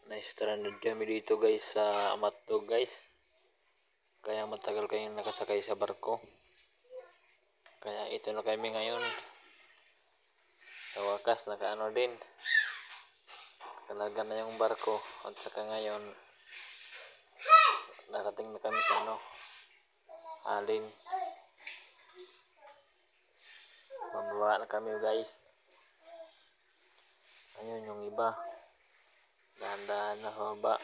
Na-stranded kami dito guys sa Amatog guys. Kaya matagal kayong nakasakay sa barko. Kaya ito na kami ngayon. Sa wakas nakaano din. Kanaga na yung barko. At saka ngayon narating na kami sa Alin. Mababa na kami guys. Ayun yung iba. Dahan-dahan na baba.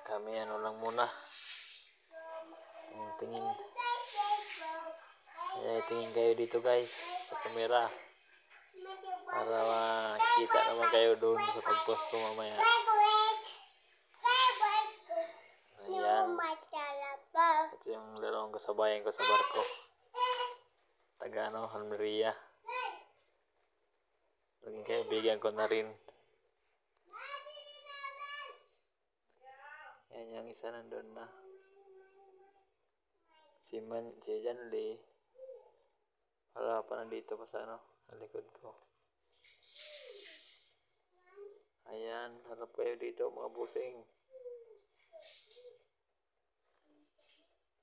Kami lang muna. Tingin. Kaya tingin kayo dito guys sa camera. Para makita naman kayo doon sa pag-post ko mamaya. Ayan. Ito yung lalong kasabayan ko sa barko. Taga Almeria. Naging kaibigan ko na rin. Yan yung isa nandun na. Si Janly. Wala pa nandito pa sa likod ko. Ayan, harap kayo dito mga busing.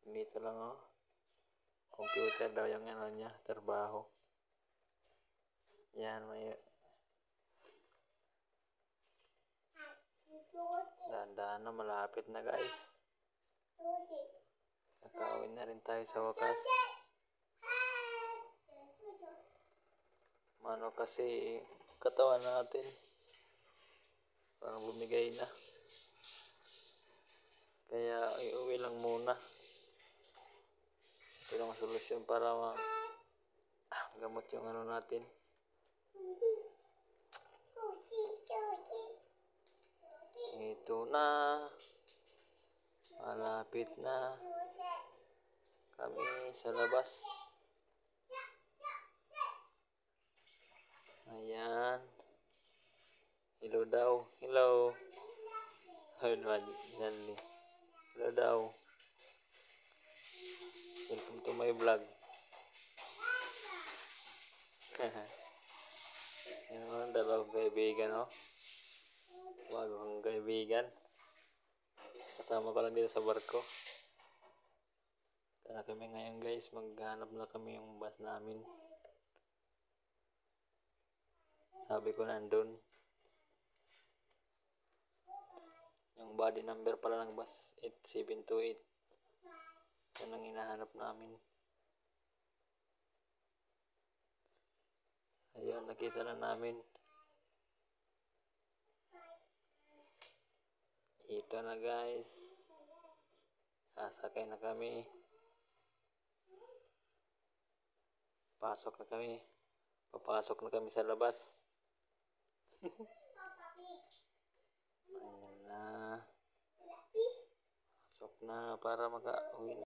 Dito lang computer daw yung niya, trabaho. Yan, may dahan-dahan na, malapit na guys. Nakawin na rin tayo sa wakas. Mano kasi katawan natin. Parang bumigay na. Kaya iuwi lang muna. Ito lang solusyon para gamot yung natin. Ito na. Malapit na kami sa labas. Ayan. Hello daw. Hello. Hello daw. Welcome to my vlog. Yan, dalawang kaibigan bagong kaibigan. Kasama ko lang dito sa barko. Tara kami ngayon guys, maghanap na kami yung bus namin. Sabi ko nandun. Yung body number pala ng bus 8728. Yan ang hinahanap namin. Ayun, nakita na namin. Ito na guys. Sasakay na kami. Papasok na kami sa labas. Ayan na. Pasok na para maka-uwi na.